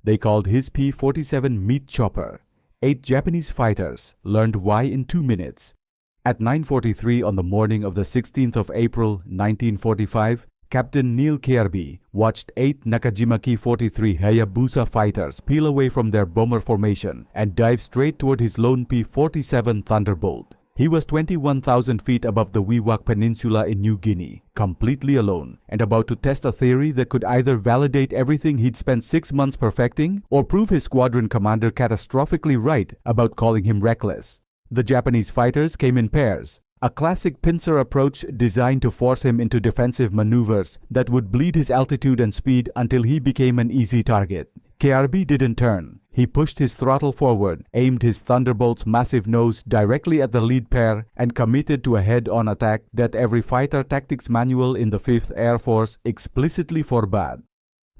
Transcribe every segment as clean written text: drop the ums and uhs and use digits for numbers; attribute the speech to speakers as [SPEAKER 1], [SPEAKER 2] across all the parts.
[SPEAKER 1] They called his P-47 Meat Chopper. 8 Japanese fighters learned why in 2 minutes. At 9:43 on the morning of the 16th of April, 1945, Captain Neel Kearby watched 8 Nakajima Ki-43 Hayabusa fighters peel away from their bomber formation and dive straight toward his lone P-47 Thunderbolt. He was 21,000 feet above the Wewak Peninsula in New Guinea, completely alone, and about to test a theory that could either validate everything he'd spent 6 months perfecting or prove his squadron commander catastrophically right about calling him reckless. The Japanese fighters came in pairs, a classic pincer approach designed to force him into defensive maneuvers that would bleed his altitude and speed until he became an easy target. Kearby didn't turn. He pushed his throttle forward, aimed his Thunderbolt's massive nose directly at the lead pair, and committed to a head-on attack that every fighter tactics manual in the 5th Air Force explicitly forbade.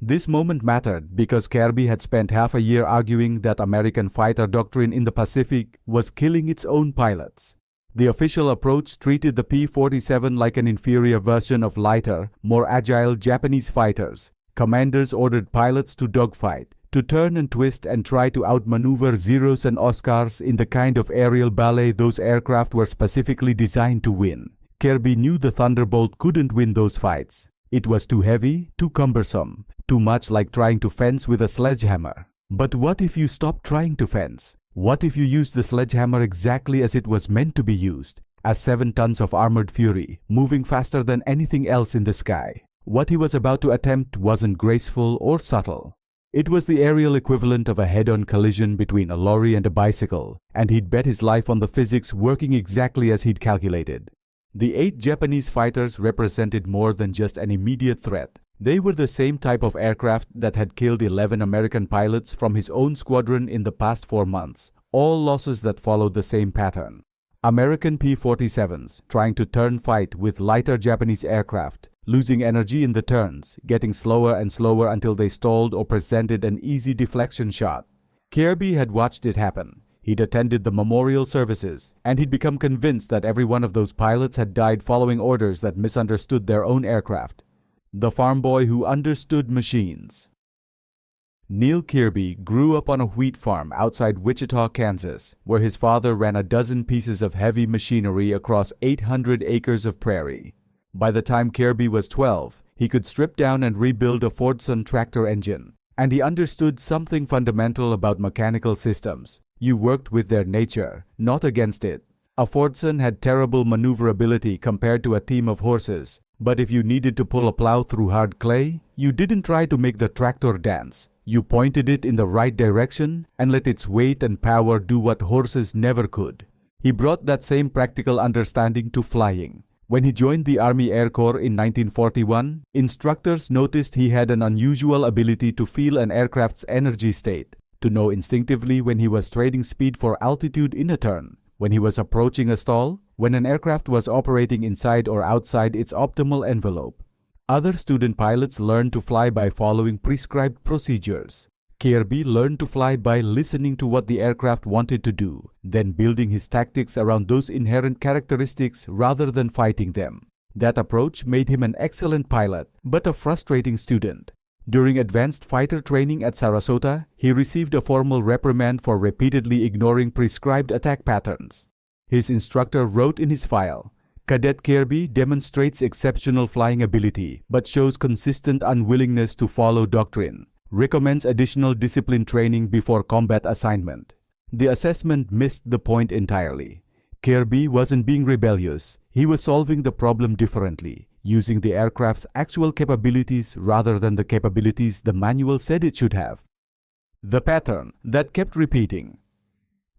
[SPEAKER 1] This moment mattered because Kearby had spent half a year arguing that American fighter doctrine in the Pacific was killing its own pilots. The official approach treated the P-47 like an inferior version of lighter, more agile Japanese fighters. Commanders ordered pilots to dogfight, to turn and twist and try to outmaneuver Zeros and Oscars in the kind of aerial ballet those aircraft were specifically designed to win. Kearby knew the Thunderbolt couldn't win those fights. It was too heavy, too cumbersome, too much like trying to fence with a sledgehammer. But what if you stopped trying to fence? What if you used the sledgehammer exactly as it was meant to be used, as 7 tons of armored fury, moving faster than anything else in the sky? What he was about to attempt wasn't graceful or subtle. It was the aerial equivalent of a head-on collision between a lorry and a bicycle, and he'd bet his life on the physics working exactly as he'd calculated. The 8 Japanese fighters represented more than just an immediate threat. They were the same type of aircraft that had killed 11 American pilots from his own squadron in the past 4 months, all losses that followed the same pattern. American P-47s trying to turn fight with lighter Japanese aircraft, losing energy in the turns, getting slower and slower until they stalled or presented an easy deflection shot. Kearby had watched it happen. He'd attended the memorial services, and he'd become convinced that every one of those pilots had died following orders that misunderstood their own aircraft. The farm boy who understood machines. Neel Kearby grew up on a wheat farm outside Wichita, Kansas, where his father ran a dozen pieces of heavy machinery across 800 acres of prairie. By the time Kearby was 12, he could strip down and rebuild a Fordson tractor engine, and he understood something fundamental about mechanical systems. You worked with their nature, not against it. A Fordson had terrible maneuverability compared to a team of horses, but if you needed to pull a plow through hard clay, you didn't try to make the tractor dance. You pointed it in the right direction and let its weight and power do what horses never could. He brought that same practical understanding to flying. When he joined the Army Air Corps in 1941, instructors noticed he had an unusual ability to feel an aircraft's energy state, to know instinctively when he was trading speed for altitude in a turn, when he was approaching a stall, when an aircraft was operating inside or outside its optimal envelope. Other student pilots learned to fly by following prescribed procedures. Kearby learned to fly by listening to what the aircraft wanted to do, then building his tactics around those inherent characteristics rather than fighting them. That approach made him an excellent pilot, but a frustrating student. During advanced fighter training at Sarasota, he received a formal reprimand for repeatedly ignoring prescribed attack patterns. His instructor wrote in his file, "Cadet Kearby demonstrates exceptional flying ability, but shows consistent unwillingness to follow doctrine. Recommends additional discipline training before combat assignment." The assessment missed the point entirely. Kearby wasn't being rebellious. He was solving the problem differently, using the aircraft's actual capabilities rather than the capabilities the manual said it should have. The pattern that kept repeating.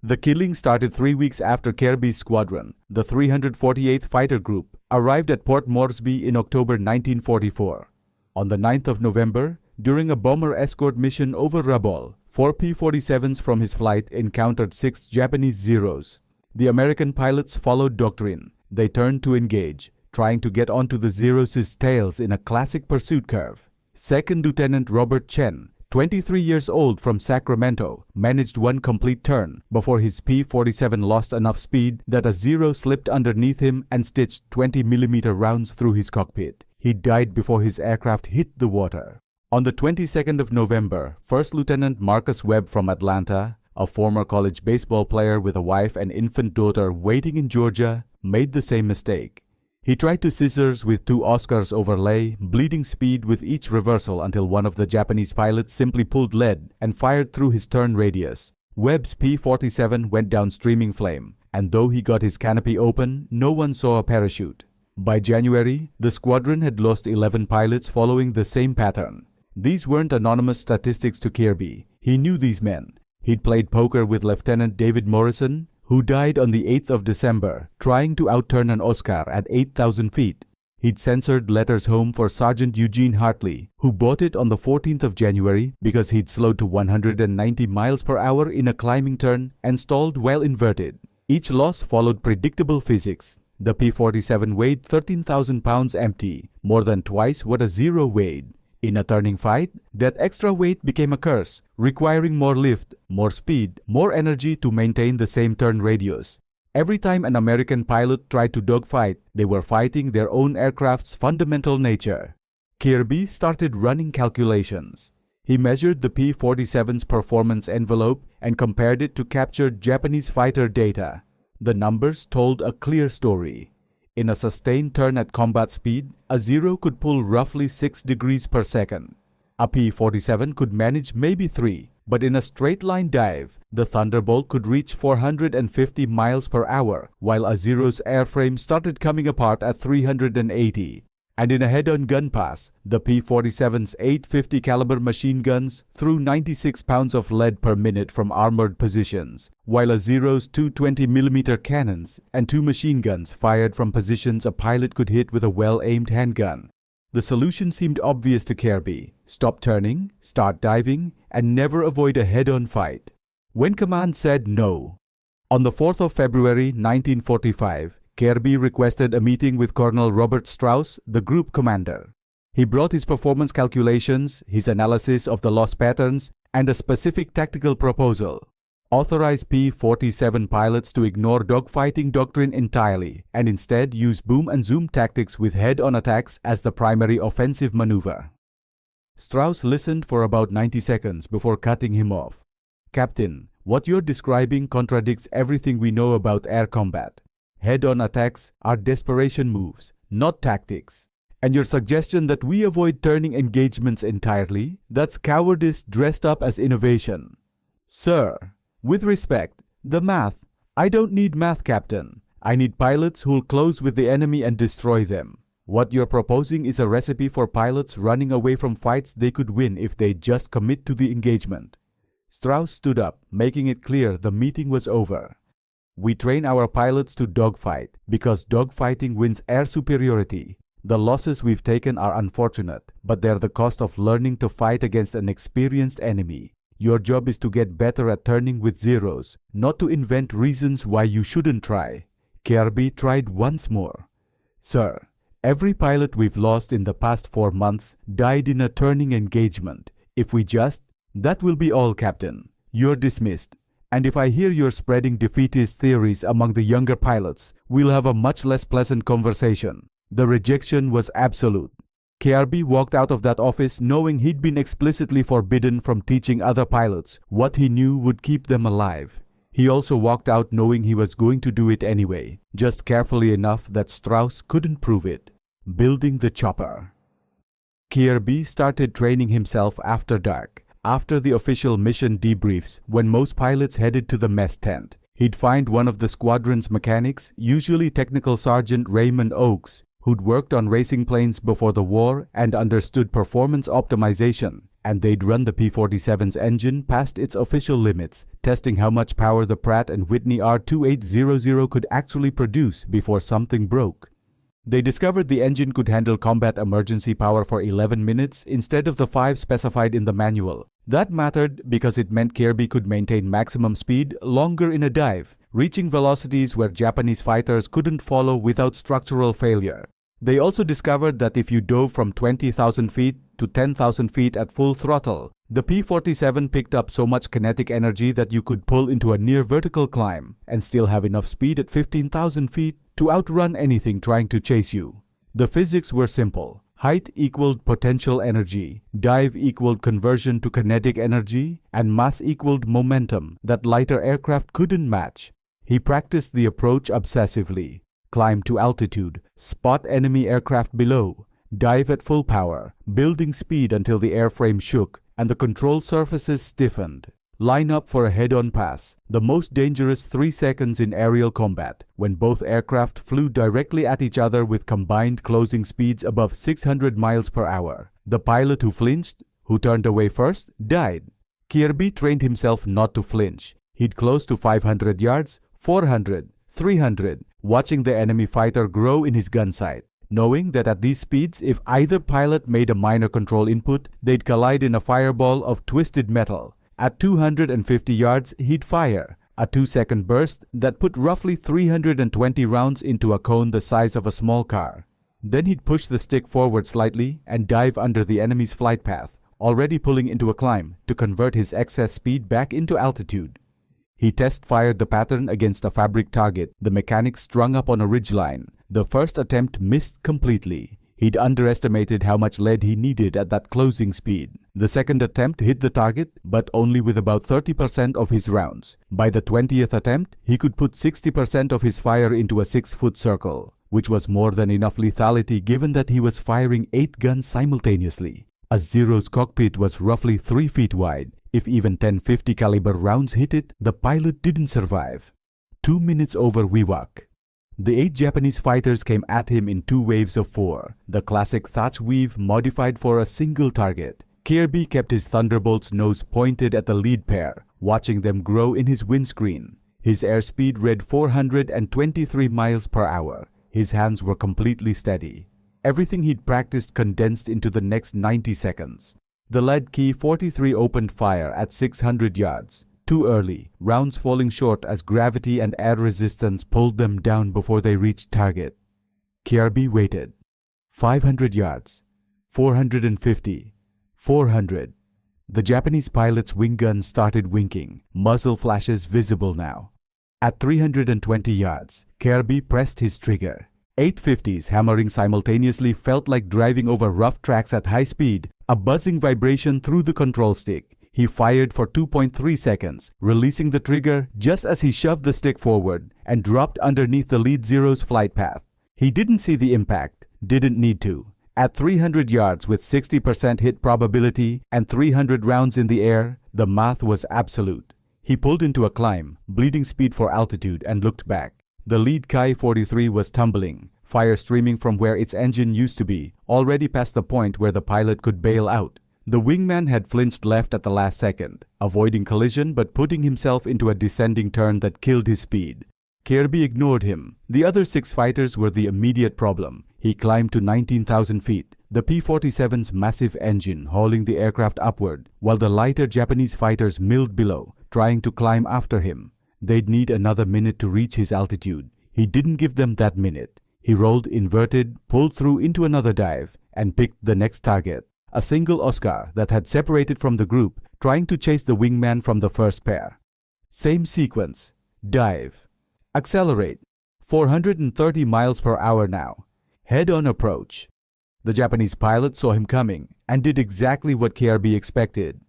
[SPEAKER 1] The killing started 3 weeks after Kearby's squadron, the 348th Fighter Group, arrived at Port Moresby in October 1944. On the 9th of November, during a bomber escort mission over Rabaul, 4 P-47s from his flight encountered 6 Japanese Zeros. The American pilots followed doctrine. They turned to engage, trying to get onto the Zeros' tails in a classic pursuit curve. Second Lieutenant Robert Chen, 23 years old from Sacramento, managed one complete turn before his P-47 lost enough speed that a Zero slipped underneath him and stitched 20mm rounds through his cockpit. He died before his aircraft hit the water. On the 22nd of November, First Lieutenant Marcus Webb from Atlanta, a former college baseball player with a wife and infant daughter waiting in Georgia, made the same mistake. He tried to scissors with 2 Oscars overlay, bleeding speed with each reversal until one of the Japanese pilots simply pulled lead and fired through his turn radius. Webb's P-47 went down streaming flame, and though he got his canopy open, no one saw a parachute. By January, the squadron had lost 11 pilots following the same pattern. These weren't anonymous statistics to Kearby. He knew these men. He'd played poker with Lieutenant David Morrison, who died on the 8th of December, trying to outturn an Oscar at 8,000 feet. He'd censored letters home for Sergeant Eugene Hartley, who bought it on the 14th of January because he'd slowed to 190 miles per hour in a climbing turn and stalled while inverted. Each loss followed predictable physics. The P-47 weighed 13,000 pounds empty, more than twice what a Zero weighed. In a turning fight, that extra weight became a curse, requiring more lift, more speed, more energy to maintain the same turn radius. Every time an American pilot tried to dogfight, they were fighting their own aircraft's fundamental nature. Kearby started running calculations. He measured the P-47's performance envelope and compared it to captured Japanese fighter data. The numbers told a clear story. In a sustained turn at combat speed, a Zero could pull roughly 6 degrees per second. A P-47 could manage maybe 3, but in a straight-line dive, the Thunderbolt could reach 450 miles per hour, while a Zero's airframe started coming apart at 380. And in a head-on gun pass, the P-47's 850 caliber machine guns threw 96 pounds of lead per minute from armored positions, while a Zero's 220mm cannons and 2 machine guns fired from positions a pilot could hit with a well-aimed handgun. The solution seemed obvious to Kearby: stop turning, start diving, and never avoid a head-on fight. When command said no. On the 4th of February 1945, Kearby requested a meeting with Colonel Robert Strauss, the group commander. He brought his performance calculations, his analysis of the loss patterns, and a specific tactical proposal. Authorize P-47 pilots to ignore dogfighting doctrine entirely and instead use boom and zoom tactics with head-on attacks as the primary offensive maneuver. Strauss listened for about 90 seconds before cutting him off. "Captain, what you're describing contradicts everything we know about air combat. Head-on attacks are desperation moves, not tactics. And your suggestion that we avoid turning engagements entirely, that's cowardice dressed up as innovation." "Sir, with respect, the math. I don't need math, Captain. I need pilots who'll close with the enemy and destroy them. What you're proposing is a recipe for pilots running away from fights they could win if they just commit to the engagement." Strauss stood up, making it clear the meeting was over. "We train our pilots to dogfight because dogfighting wins air superiority. The losses we've taken are unfortunate, but they're the cost of learning to fight against an experienced enemy. Your job is to get better at turning with Zeros, not to invent reasons why you shouldn't try." Kearby tried once more. "Sir, every pilot we've lost in the past 4 months died in a turning engagement. If we just... That will be all, Captain. You're dismissed. And if I hear you're spreading defeatist theories among the younger pilots, we'll have a much less pleasant conversation." The rejection was absolute. Kearby walked out of that office knowing he'd been explicitly forbidden from teaching other pilots what he knew would keep them alive. He also walked out knowing he was going to do it anyway, just carefully enough that Strauss couldn't prove it. Building the chopper. Kearby started training himself after dark. After the official mission debriefs, when most pilots headed to the mess tent, he'd find one of the squadron's mechanics, usually Technical Sergeant Raymond Oakes, who'd worked on racing planes before the war and understood performance optimization, and they'd run the P-47's engine past its official limits, testing how much power the Pratt & Whitney R2800 could actually produce before something broke. They discovered the engine could handle combat emergency power for 11 minutes instead of the 5 specified in the manual. That mattered because it meant Kearby could maintain maximum speed longer in a dive, reaching velocities where Japanese fighters couldn't follow without structural failure. They also discovered that if you dove from 20,000 feet to 10,000 feet at full throttle, the P-47 picked up so much kinetic energy that you could pull into a near vertical climb and still have enough speed at 15,000 feet to outrun anything trying to chase you. The physics were simple. Height equaled potential energy, dive equaled conversion to kinetic energy, and mass equaled momentum that lighter aircraft couldn't match. He practiced the approach obsessively. Climb to altitude, spot enemy aircraft below, dive at full power, building speed until the airframe shook and the control surfaces stiffened. Line up for a head-on pass, the most dangerous 3 seconds in aerial combat, when both aircraft flew directly at each other with combined closing speeds above 600 miles per hour. The pilot who flinched, who turned away first, died. Kearby trained himself not to flinch. He'd close to 500 yards, 400, 300, watching the enemy fighter grow in his gun sight, knowing that at these speeds, if either pilot made a minor control input, they'd collide in a fireball of twisted metal. At 250 yards, he'd fire, a 2-second burst that put roughly 320 rounds into a cone the size of a small car. Then he'd push the stick forward slightly and dive under the enemy's flight path, already pulling into a climb, to convert his excess speed back into altitude. He test-fired the pattern against a fabric target the mechanics strung up on a ridgeline. The first attempt missed completely. He'd underestimated how much lead he needed at that closing speed. The second attempt hit the target, but only with about 30% of his rounds. By the 20th attempt, he could put 60% of his fire into a 6-foot circle, which was more than enough lethality given that he was firing 8 guns simultaneously. A Zero's cockpit was roughly 3 feet wide. If even 1050 caliber rounds hit it, the pilot didn't survive. 2 minutes over Wewak. The 8 Japanese fighters came at him in 2 waves of 4, the classic thatch weave modified for a single target. Kearby kept his Thunderbolt's nose pointed at the lead pair, watching them grow in his windscreen. His airspeed read 423 miles per hour. His hands were completely steady. Everything he'd practiced condensed into the next 90 seconds. The lead P-47 opened fire at 600 yards. Too early, rounds falling short as gravity and air resistance pulled them down before they reached target. Kearby waited. 500 yards. 450. 400. The Japanese pilot's wing gun started winking, muzzle flashes visible now. At 320 yards, Kearby pressed his trigger. 850s hammering simultaneously felt like driving over rough tracks at high speed, a buzzing vibration through the control stick. He fired for 2.3 seconds, releasing the trigger just as he shoved the stick forward and dropped underneath the lead Zero's flight path. He didn't see the impact, didn't need to. At 300 yards with 60% hit probability and 300 rounds in the air, the math was absolute. He pulled into a climb, bleeding speed for altitude, and looked back. The lead Ki-43 was tumbling, fire streaming from where its engine used to be, already past the point where the pilot could bail out. The wingman had flinched left at the last second, avoiding collision but putting himself into a descending turn that killed his speed. Kearby ignored him. The other 6 fighters were the immediate problem. He climbed to 19,000 feet, the P-47's massive engine hauling the aircraft upward, while the lighter Japanese fighters milled below, trying to climb after him. They'd need another minute to reach his altitude. He didn't give them that minute. He rolled inverted, pulled through into another dive, and picked the next target. A single Oscar that had separated from the group, trying to chase the wingman from the first pair. Same sequence. Dive. Accelerate. 430 miles per hour now. Head-on approach. The Japanese pilot saw him coming and did exactly what Kearby expected.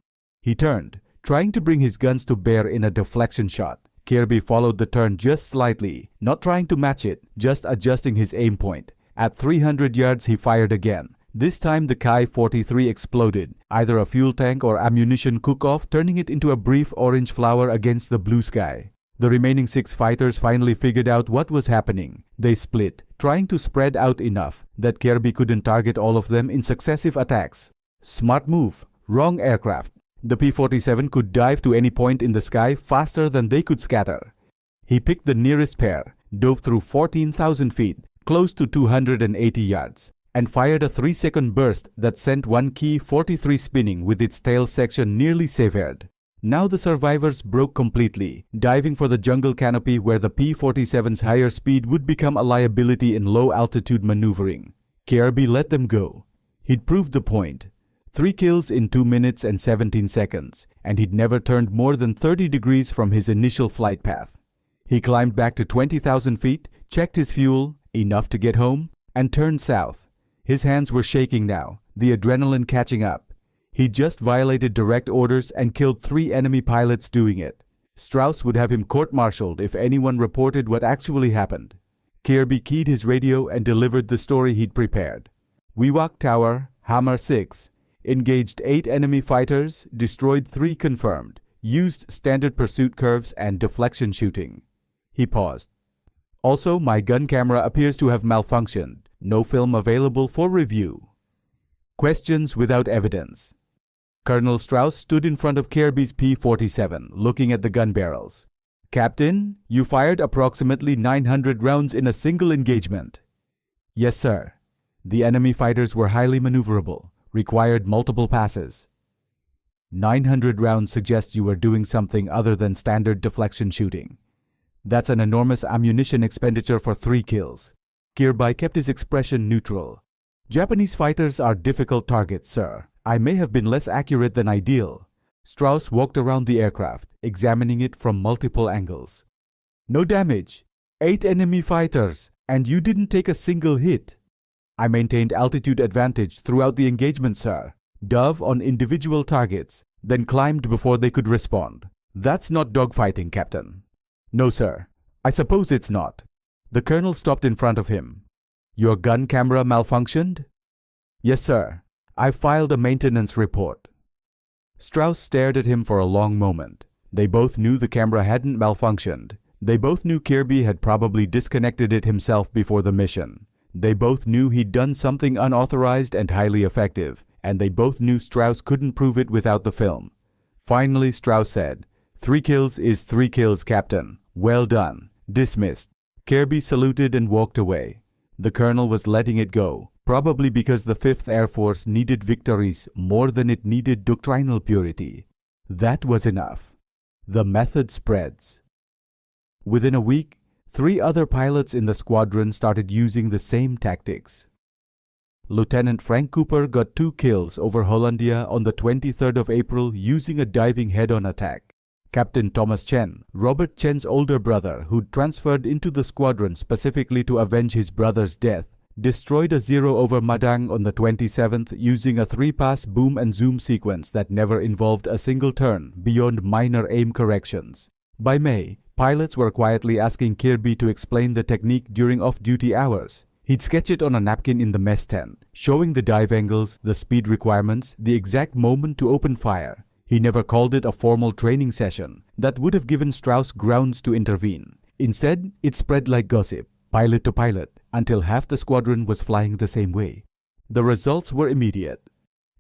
[SPEAKER 1] He turned, trying to bring his guns to bear in a deflection shot. Kearby followed the turn just slightly, not trying to match it, just adjusting his aim point. At 300 yards, he fired again. This time the Ki-43 exploded, either a fuel tank or ammunition cook-off, turning it into a brief orange flower against the blue sky. The remaining 6 fighters finally figured out what was happening. They split, trying to spread out enough that Kearby couldn't target all of them in successive attacks. Smart move. Wrong aircraft. The P-47 could dive to any point in the sky faster than they could scatter. He picked the nearest pair, dove through 14,000 feet, close to 280 yards. And fired a 3-second burst that sent one Ki-43 spinning with its tail section nearly severed. Now the survivors broke completely, diving for the jungle canopy where the P-47's higher speed would become a liability in low-altitude maneuvering. Kearby let them go. He'd proved the point. 3 kills in 2 minutes and 17 seconds, and he'd never turned more than 30 degrees from his initial flight path. He climbed back to 20,000 feet, checked his fuel, enough to get home, and turned south. His hands were shaking now, the adrenaline catching up. He just violated direct orders and killed 3 enemy pilots doing it. Strauss would have him court-martialed if anyone reported what actually happened. Kearby keyed his radio and delivered the story he'd prepared. Wewak Tower, Hammer 6, engaged 8 enemy fighters, destroyed 3 confirmed, used standard pursuit curves and deflection shooting. He paused. Also, my gun camera appears to have malfunctioned. No film available for review. Questions without evidence. Colonel Strauss stood in front of Kearby's P-47, looking at the gun barrels. Captain, you fired approximately 900 rounds in a single engagement. Yes, sir. The enemy fighters were highly maneuverable, required multiple passes. 900 rounds suggests you were doing something other than standard deflection shooting. That's an enormous ammunition expenditure for 3 kills. Kearby kept his expression neutral. Japanese fighters are difficult targets, sir. I may have been less accurate than ideal. Strauss walked around the aircraft, examining it from multiple angles. No damage. 8 enemy fighters, and you didn't take a single hit. I maintained altitude advantage throughout the engagement, sir. Dove on individual targets, then climbed before they could respond. That's not dogfighting, Captain. No, sir. I suppose it's not. The colonel stopped in front of him. Your gun camera malfunctioned? Yes, sir. I filed a maintenance report. Strauss stared at him for a long moment. They both knew the camera hadn't malfunctioned. They both knew Kearby had probably disconnected it himself before the mission. They both knew he'd done something unauthorized and highly effective, and they both knew Strauss couldn't prove it without the film. Finally, Strauss said, 3 kills is 3 kills, Captain. Well done. Dismissed. Kearby saluted and walked away. The colonel was letting it go, probably because the 5th Air Force needed victories more than it needed doctrinal purity. That was enough. The method spreads. Within a week, 3 other pilots in the squadron started using the same tactics. Lieutenant Frank Cooper got 2 kills over Hollandia on the 23rd of April using a diving head-on attack. Captain Thomas Chen, Robert Chen's older brother who'd transferred into the squadron specifically to avenge his brother's death, destroyed a 0 over Madang on the 27th using a 3-pass boom and zoom sequence that never involved a single turn beyond minor aim corrections. By May, pilots were quietly asking Kearby to explain the technique during off-duty hours. He'd sketch it on a napkin in the mess tent, showing the dive angles, the speed requirements, the exact moment to open fire. He never called it a formal training session that would have given Strauss grounds to intervene. Instead, it spread like gossip, pilot to pilot, until half the squadron was flying the same way. The results were immediate.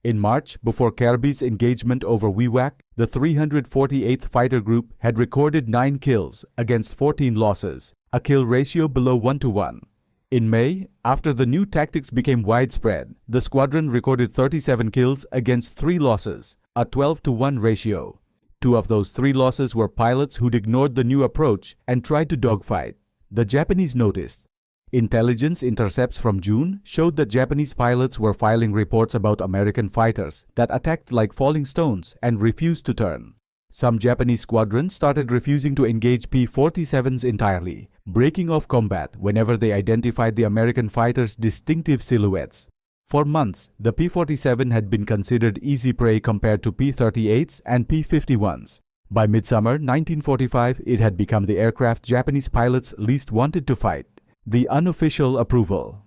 [SPEAKER 1] In March, before Kearby's engagement over Wewak, the 348th Fighter Group had recorded 9 kills against 14 losses, a kill ratio below 1:1. In May, after the new tactics became widespread, the squadron recorded 37 kills against 3 losses, a 12:1 ratio. 2 of those 3 losses were pilots who'd ignored the new approach and tried to dogfight. The Japanese noticed. Intelligence intercepts from June showed that Japanese pilots were filing reports about American fighters that attacked like falling stones and refused to turn. Some Japanese squadrons started refusing to engage P-47s entirely, breaking off combat whenever they identified the American fighters' distinctive silhouettes. For months, the P-47 had been considered easy prey compared to P-38s and P-51s. By midsummer 1945, it had become the aircraft Japanese pilots least wanted to fight. The unofficial approval.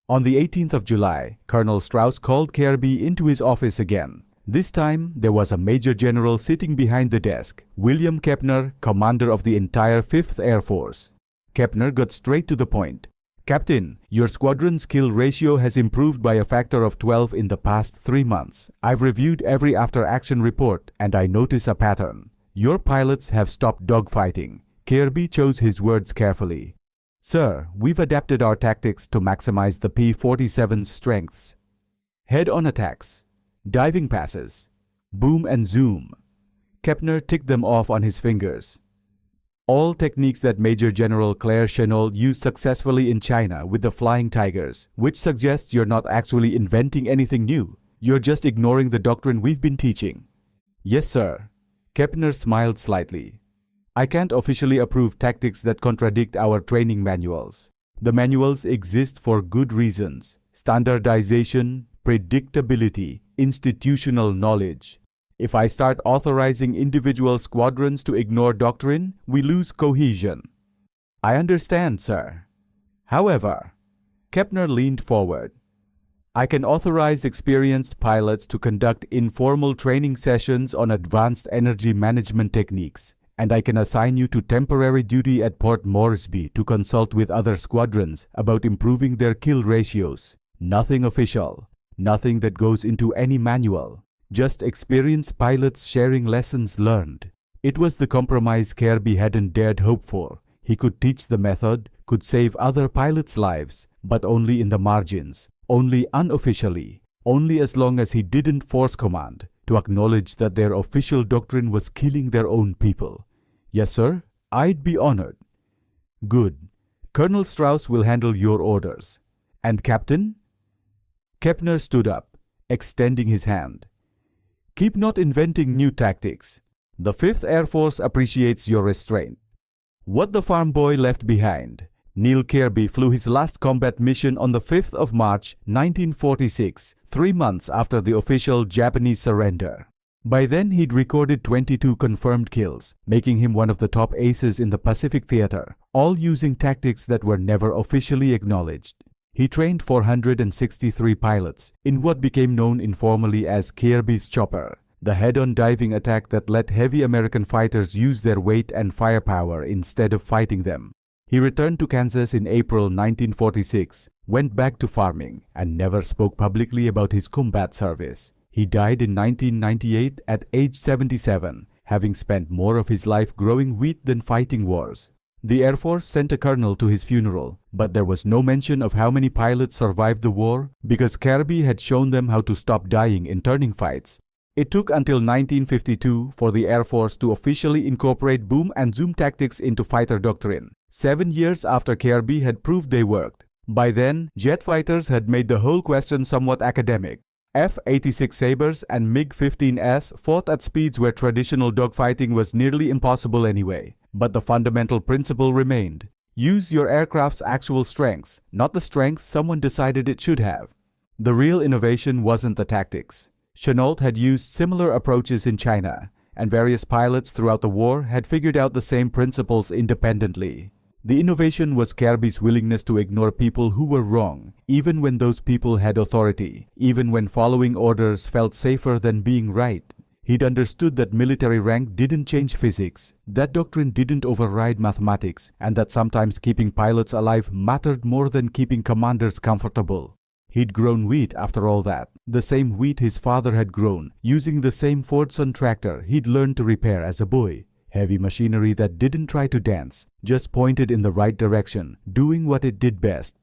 [SPEAKER 1] On the 18th of July, Colonel Strauss called Kearby into his office again. This time, there was a Major General sitting behind the desk, William Kepner, commander of the entire 5th Air Force. Kepner got straight to the point. Captain, your squadron's kill ratio has improved by a factor of 12 in the past 3 months. I've reviewed every after-action report, and I notice a pattern. Your pilots have stopped dogfighting. Kearby chose his words carefully. Sir, we've adapted our tactics to maximize the P-47's strengths. Head-on attacks. Diving passes, boom and zoom. Kepner ticked them off on his fingers. All techniques that Major General Claire Chennault used successfully in China with the Flying Tigers, which suggests you're not actually inventing anything new. You're just ignoring the doctrine we've been teaching. Yes, sir. Kepner smiled slightly. I can't officially approve tactics that contradict our training manuals. The manuals exist for good reasons. standardization, predictability, institutional knowledge. If I start authorizing individual squadrons to ignore doctrine, we lose cohesion. I understand, sir. However, Kepner leaned forward. I can authorize experienced pilots to conduct informal training sessions on advanced energy management techniques, and I can assign you to temporary duty at Port Moresby to consult with other squadrons about improving their kill ratios. Nothing official, nothing that goes into any manual, just experienced pilots sharing lessons learned. It was the compromise Kearby hadn't dared hope for. He could teach the method, could save other pilots' lives, but only in the margins, only unofficially, only as long as he didn't force command to acknowledge that their official doctrine was killing their own people. Yes, sir, I'd be honored. Good. Colonel Strauss will handle your orders. And Captain? Kepner stood up, extending his hand. Keep not inventing new tactics. The 5th Air Force appreciates your restraint. What the farm boy left behind. Neel Kearby flew his last combat mission on the 5th of March, 1946, 3 months after the official Japanese surrender. By then, he'd recorded 22 confirmed kills, making him one of the top aces in the Pacific Theater, all using tactics that were never officially acknowledged. He trained 463 pilots in what became known informally as Kearby's Chopper, the head-on diving attack that let heavy American fighters use their weight and firepower instead of fighting them. He returned to Kansas in April 1946, went back to farming, and never spoke publicly about his combat service. He died in 1998 at age 77, having spent more of his life growing wheat than fighting wars. The Air Force sent a colonel to his funeral, but there was no mention of how many pilots survived the war because Kearby had shown them how to stop dying in turning fights. It took until 1952 for the Air Force to officially incorporate boom and zoom tactics into fighter doctrine, 7 years after Kearby had proved they worked. By then, jet fighters had made the whole question somewhat academic. F-86 Sabres and MiG-15S fought at speeds where traditional dogfighting was nearly impossible anyway. But the fundamental principle remained. Use your aircraft's actual strengths, not the strength someone decided it should have. The real innovation wasn't the tactics. Chennault had used similar approaches in China, and various pilots throughout the war had figured out the same principles independently. The innovation was Kearby's willingness to ignore people who were wrong, even when those people had authority, even when following orders felt safer than being right. He'd understood that military rank didn't change physics, that doctrine didn't override mathematics, and that sometimes keeping pilots alive mattered more than keeping commanders comfortable. He'd grown wheat after all that, the same wheat his father had grown, using the same Fordson tractor he'd learned to repair as a boy. Heavy machinery that didn't try to dance, just pointed in the right direction, doing what it did best,